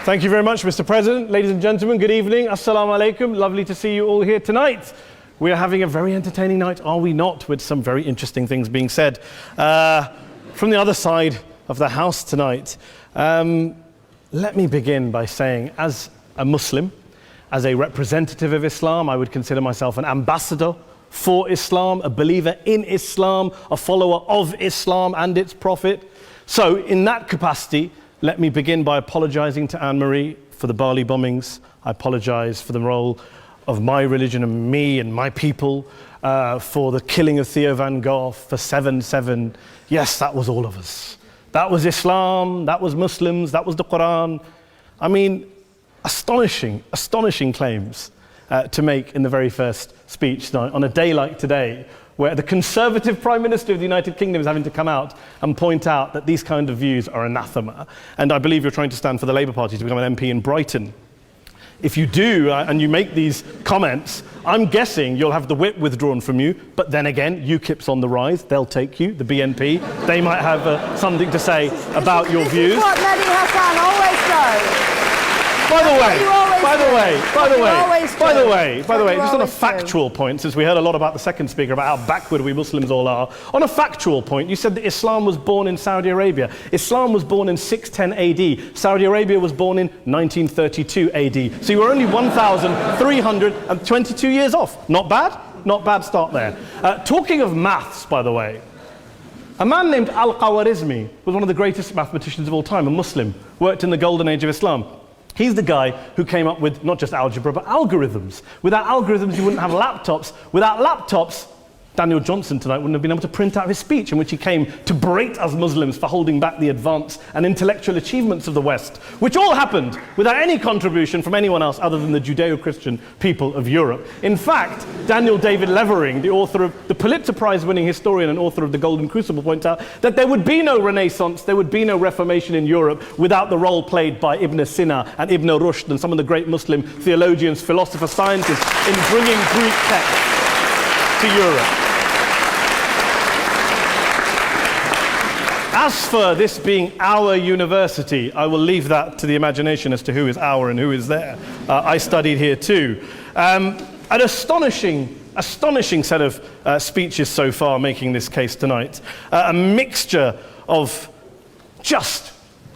Thank you very much, Mr. President. Ladies and gentlemen, good evening. Assalamu alaikum. Lovely to see you all here tonight. We are having a very entertaining night, are we not, with some very interesting things being said from the other side of the house tonight. Let me begin by saying, as a Muslim, as a representative of Islam, I would consider myself an ambassador for Islam, a believer in Islam, a follower of Islam and its Prophet. So in that capacity, let me begin by apologizing to Anne-Marie for the Bali bombings. I apologize for the role of my religion and me and my people, for the killing of Theo van Gogh, for 7/7. Yes, that was all of us. That was Islam, that was Muslims, that was the Quran. I mean, astonishing claims to make in the very first speech tonight, on a day like today, where the Conservative Prime Minister of the United Kingdom is having to come out and point out that these kind of views are anathema. And I believe you're trying to stand for the Labour Party to become an MP in Brighton. If you do, and you make these comments, I'm guessing you'll have the whip withdrawn from you, but then again, UKIP's on the rise, they'll take you, the BNP, they might have something to say about your views. This is what Mehdi Hasan always does. By the way, just on a factual point, since we heard a lot about the second speaker, about how backward we Muslims all are, on a factual point, you said that Islam was born in Saudi Arabia. Islam was born in 610 AD. Saudi Arabia was born in 1932 AD. So you were only 1,322 years off. Not bad? Not bad start there. Talking of maths, by the way, a man named Al-Khawarizmi was one of the greatest mathematicians of all time, a Muslim, worked in the golden age of Islam. He's the guy who came up with not just algebra, but algorithms. Without algorithms, you wouldn't have laptops. Without laptops, Daniel Johnson tonight wouldn't have been able to print out his speech in which he came to berate us Muslims for holding back the advance and intellectual achievements of the West, which all happened without any contribution from anyone else other than the Judeo-Christian people of Europe. In fact, Daniel David Levering, the author of the Pulitzer Prize-winning historian and author of The Golden Crucible, points out that there would be no Renaissance, there would be no Reformation in Europe without the role played by Ibn Sina and Ibn Rushd and some of the great Muslim theologians, philosophers, scientists in bringing Greek texts to Europe. As for this being our university, I will leave that to the imagination as to who is our and who is there. I studied here too. An astonishing set of speeches so far making this case tonight. A mixture of just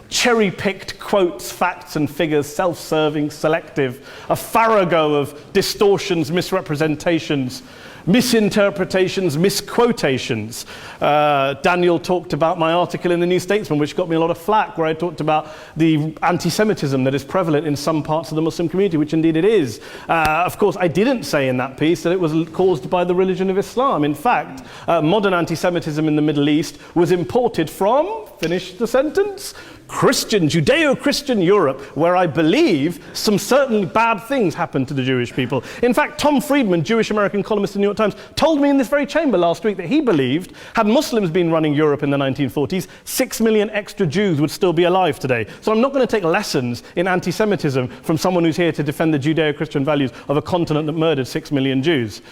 cherry-picked quotes, facts and figures, self-serving, selective, a farrago of distortions, misrepresentations, misinterpretations, misquotations. Daniel talked about my article in the New Statesman, which got me a lot of flack, where I talked about the anti-Semitism that is prevalent in some parts of the Muslim community, which indeed it is. Of course, I didn't say in that piece that it was caused by the religion of Islam. In fact, modern anti-Semitism in the Middle East was imported from, finish the sentence, Judeo-Christian Europe, where I believe some certainly bad things happened to the Jewish people. In fact, Tom Friedman, Jewish-American columnist in the New York Times, told me in this very chamber last week that he believed, had Muslims been running Europe in the 1940s, 6 million extra Jews would still be alive today. So I'm not going to take lessons in anti-Semitism from someone who's here to defend the Judeo-Christian values of a continent that murdered 6 million Jews.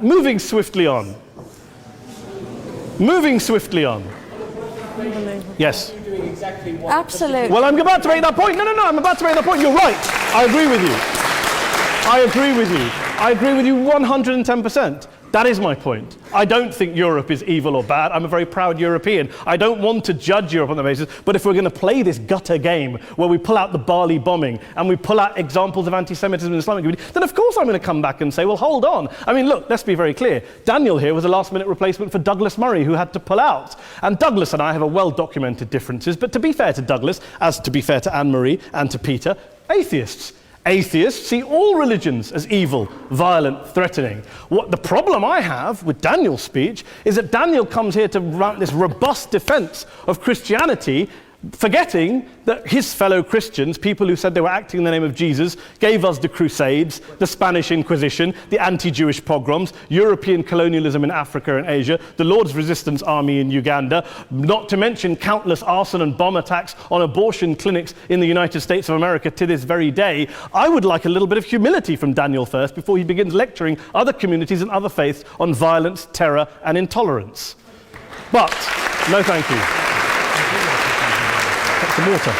Moving swiftly on. Yes. Absolutely. Well, I'm about to make that point. No, I'm about to make that point. You're right. I agree with you 110%. That is my point. I don't think Europe is evil or bad. I'm a very proud European. I don't want to judge Europe on that basis, but if we're going to play this gutter game where we pull out the Bali bombing and we pull out examples of anti-Semitism in the Islamic community, then of course I'm going to come back and say, well, hold on. I mean, look, let's be very clear. Daniel here was a last-minute replacement for Douglas Murray, who had to pull out. And Douglas and I have a well-documented differences, but to be fair to Douglas, as to be fair to Anne-Marie and to Peter, atheists. Atheists see all religions as evil, violent, threatening. What the problem I have with Daniel's speech is that Daniel comes here to run this robust defense of Christianity, forgetting that his fellow Christians, people who said they were acting in the name of Jesus, gave us the Crusades, the Spanish Inquisition, the anti-Jewish pogroms, European colonialism in Africa and Asia, the Lord's Resistance Army in Uganda, not to mention countless arson and bomb attacks on abortion clinics in the United States of America to this very day. I would like a little bit of humility from Daniel first before he begins lecturing other communities and other faiths on violence, terror, and intolerance. But, no thank you. Some water.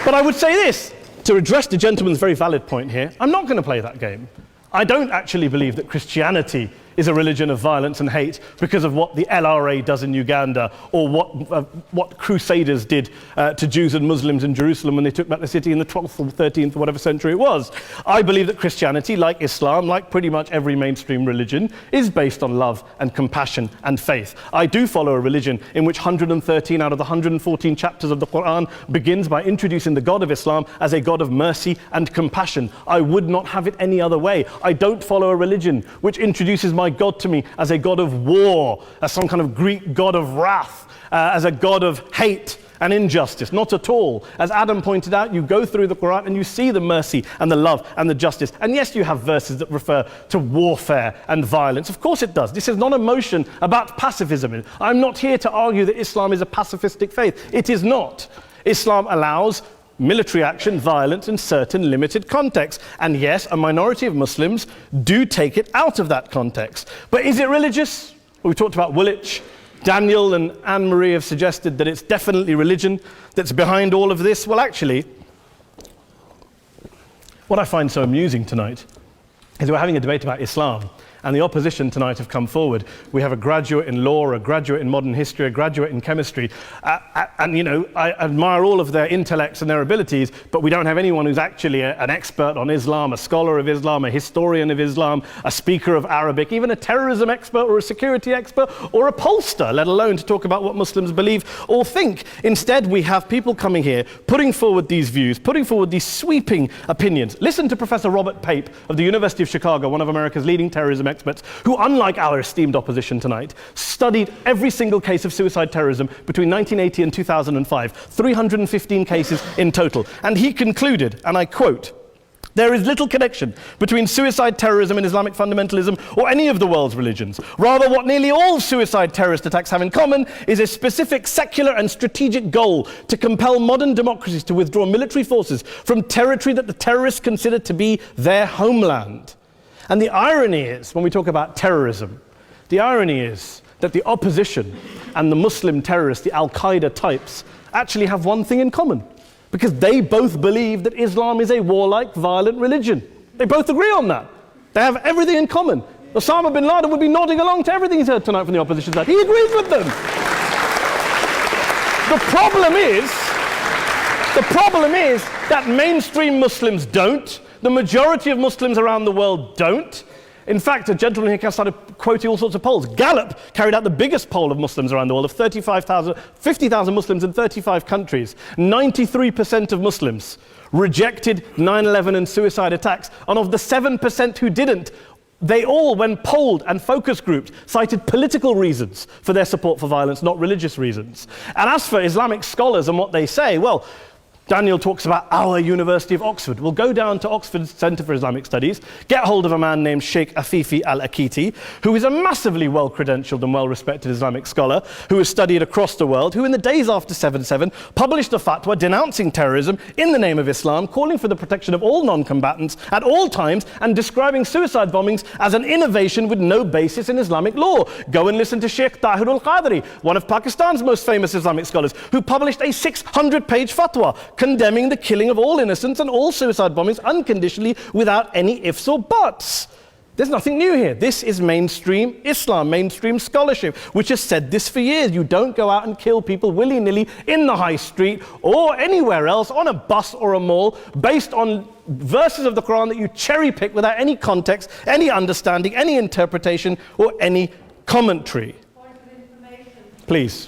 But I would say this, to address the gentleman's very valid point here, I'm not going to play that game. I don't actually believe that Christianity is a religion of violence and hate because of what the LRA does in Uganda or what Crusaders did to Jews and Muslims in Jerusalem when they took back the city in the 12th or 13th or whatever century it was. I believe that Christianity, like Islam, like pretty much every mainstream religion, is based on love and compassion and faith. I do follow a religion in which 113 out of the 114 chapters of the Quran begins by introducing the God of Islam as a God of mercy and compassion. I would not have it any other way. I don't follow a religion which introduces my God to me as a God of war, as some kind of Greek God of wrath, as a God of hate and injustice. Not at all. As Adam pointed out, you go through the Quran and you see the mercy and the love and the justice. And yes, you have verses that refer to warfare and violence. Of course it does. This is not a motion about pacifism. I'm not here to argue that Islam is a pacifistic faith. It is not. Islam allows military action, violence in certain limited contexts. And yes, a minority of Muslims do take it out of that context. But is it religious? Well, we talked about Woolwich. Daniel and Anne-Marie have suggested that it's definitely religion that's behind all of this. Well, actually, what I find so amusing tonight is we're having a debate about Islam. And the opposition tonight have come forward. We have a graduate in law, a graduate in modern history, a graduate in chemistry. And, you know, I admire all of their intellects and their abilities, but we don't have anyone who's actually an expert on Islam, a scholar of Islam, a historian of Islam, a speaker of Arabic, even a terrorism expert or a security expert or a pollster, let alone to talk about what Muslims believe or think. Instead, we have people coming here, putting forward these views, putting forward these sweeping opinions. Listen to Professor Robert Pape of the University of Chicago, one of America's leading terrorism experts, who, unlike our esteemed opposition tonight, studied every single case of suicide terrorism between 1980 and 2005, 315 cases in total. And he concluded, and I quote, "There is little connection between suicide terrorism and Islamic fundamentalism or any of the world's religions. Rather, what nearly all suicide terrorist attacks have in common is a specific secular and strategic goal to compel modern democracies to withdraw military forces from territory that the terrorists consider to be their homeland." And the irony is, when we talk about terrorism, the irony is that the opposition and the Muslim terrorists, the Al-Qaeda types, actually have one thing in common, because they both believe that Islam is a warlike, violent religion. They both agree on that. They have everything in common. Osama bin Laden would be nodding along to everything he's heard tonight from the opposition side. He agrees with them. The problem is that mainstream Muslims don't. The majority of Muslims around the world don't. In fact, a gentleman here started quoting all sorts of polls. Gallup carried out the biggest poll of Muslims around the world, of 50,000 Muslims in 35 countries. 93% of Muslims rejected 9/11 and suicide attacks. And of the 7% who didn't, they all, when polled and focus grouped, cited political reasons for their support for violence, not religious reasons. And as for Islamic scholars and what they say, well, Daniel talks about our University of Oxford. We'll go down to Oxford Centre for Islamic Studies, get hold of a man named Sheikh Afifi al-Akiti, who is a massively well-credentialed and well-respected Islamic scholar who has studied across the world, who in the days after 7/7 published a fatwa denouncing terrorism in the name of Islam, calling for the protection of all non-combatants at all times, and describing suicide bombings as an innovation with no basis in Islamic law. Go and listen to Sheikh Tahir al-Qadri, one of Pakistan's most famous Islamic scholars, who published a 600-page fatwa condemning the killing of all innocents and all suicide bombings unconditionally without any ifs or buts. There's nothing new here. This is mainstream Islam, mainstream scholarship, which has said this for years. You don't go out and kill people willy-nilly in the high street or anywhere else, on a bus or a mall, based on verses of the Quran that you cherry-pick without any context, any understanding, any interpretation, or any commentary. Point of information. Please.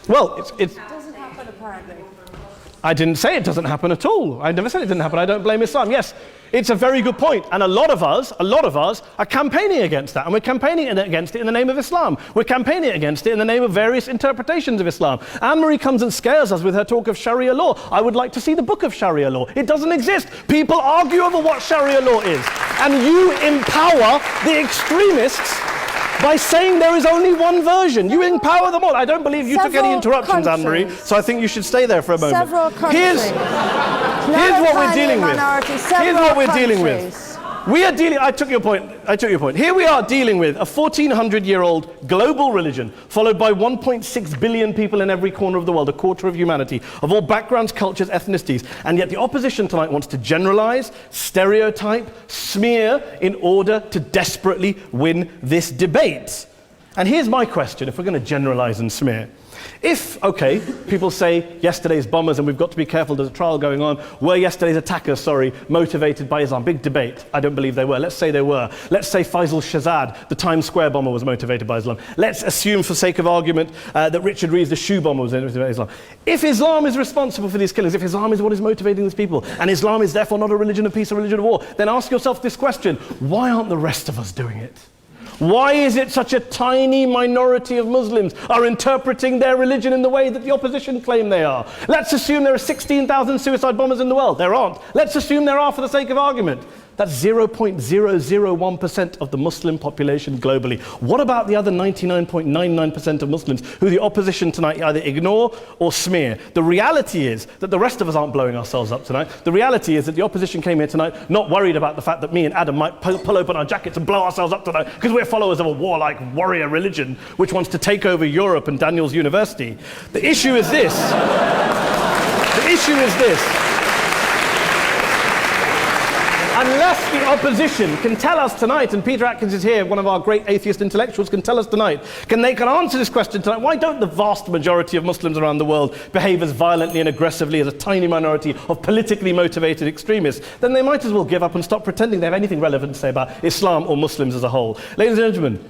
Well, it doesn't happen apparently. I didn't say it doesn't happen at all. I never said it didn't happen. I don't blame Islam. Yes, it's a very good point. And a lot of us are campaigning against that. And we're campaigning against it in the name of Islam. We're campaigning against it in the name of various interpretations of Islam. Anne-Marie comes and scares us with her talk of Sharia law. I would like to see the book of Sharia law. It doesn't exist. People argue over what Sharia law is. And you empower the extremists by saying there is only one version. You empower them all. I don't believe you took any interruptions, Anne-Marie, so I think you should stay there for a moment. Several countries. Here's what we're dealing with. Here's what we're dealing with. We are dealing, I took your point. Here we are dealing with a 1400-year-old global religion followed by 1.6 billion people in every corner of the world, a quarter of humanity, of all backgrounds, cultures, ethnicities. And yet the opposition tonight wants to generalize, stereotype, smear in order to desperately win this debate. And here's my question, if we're going to generalize and smear. If, okay, people say yesterday's bombers, and we've got to be careful, there's a trial going on, were yesterday's attackers, motivated by Islam? Big debate. I don't believe they were. Let's say they were. Let's say Faisal Shahzad, the Times Square bomber, was motivated by Islam. Let's assume, for sake of argument, that Richard Reeves, the shoe bomber, was motivated by Islam. If Islam is responsible for these killings, if Islam is what is motivating these people, and Islam is therefore not a religion of peace, a religion of war, then ask yourself this question: why aren't the rest of us doing it? Why is it such a tiny minority of Muslims are interpreting their religion in the way that the opposition claim they are? Let's assume there are 16,000 suicide bombers in the world. There aren't. Let's assume there are for the sake of argument. That's 0.001% of the Muslim population globally. What about the other 99.99% of Muslims who the opposition tonight either ignore or smear? The reality is that the rest of us aren't blowing ourselves up tonight. The reality is that the opposition came here tonight not worried about the fact that me and Adam might pull open our jackets and blow ourselves up tonight because we're followers of a warlike warrior religion which wants to take over Europe and Daniel's university. The issue is this. Unless the opposition can tell us tonight, and Peter Atkins is here, one of our great atheist intellectuals, can tell us tonight, can answer this question tonight: why don't the vast majority of Muslims around the world behave as violently and aggressively as a tiny minority of politically motivated extremists? Then they might as well give up and stop pretending they have anything relevant to say about Islam or Muslims as a whole. Ladies and gentlemen,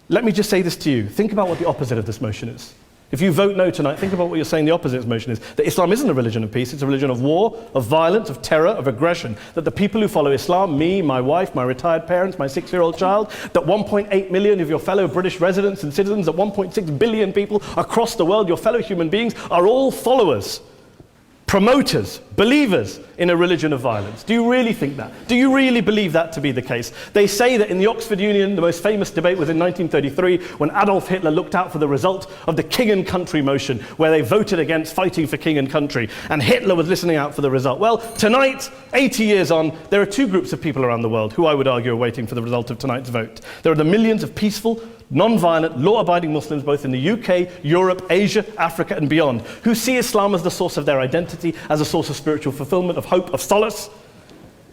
let me just say this to you. Think about what the opposite of this motion is. If you vote no tonight, think about what you're saying the opposite motion is. That Islam isn't a religion of peace, it's a religion of war, of violence, of terror, of aggression. That the people who follow Islam, me, my wife, my retired parents, my 6-year-old child, that 1.8 million of your fellow British residents and citizens, that 1.6 billion people across the world, your fellow human beings, are all followers, promoters, believers in a religion of violence. Do you really think that? Do you really believe that to be the case? They say that in the Oxford Union, the most famous debate was in 1933 when Adolf Hitler looked out for the result of the King and Country motion, where they voted against fighting for King and Country, and Hitler was listening out for the result. Well, tonight, 80 years on, there are two groups of people around the world who I would argue are waiting for the result of tonight's vote. There are the millions of peaceful, non-violent, law-abiding Muslims both in the UK, Europe, Asia, Africa and beyond, who see Islam as the source of their identity, as a source of spiritual fulfillment, of hope, of solace.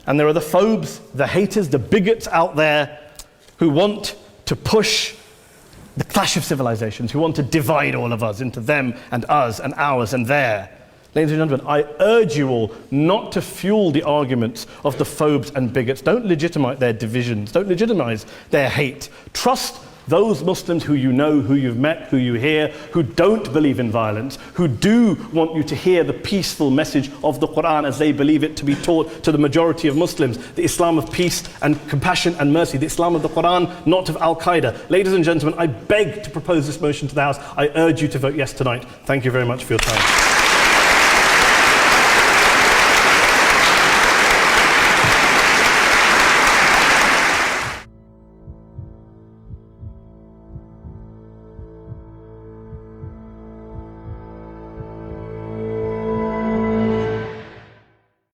And there are the phobes, the haters, the bigots out there who want to push the clash of civilizations, who want to divide all of us into them and us and ours and their. Ladies and gentlemen, I urge you all not to fuel the arguments of the phobes and bigots. Don't legitimize their divisions. Don't legitimize their hate. Trust those Muslims who you know, who you've met, who you hear, who don't believe in violence, who do want you to hear the peaceful message of the Quran as they believe it to be taught to the majority of Muslims, the Islam of peace and compassion and mercy, the Islam of the Quran, not of Al-Qaeda. Ladies and gentlemen, I beg to propose this motion to the House. I urge you to vote yes tonight. Thank you very much for your time.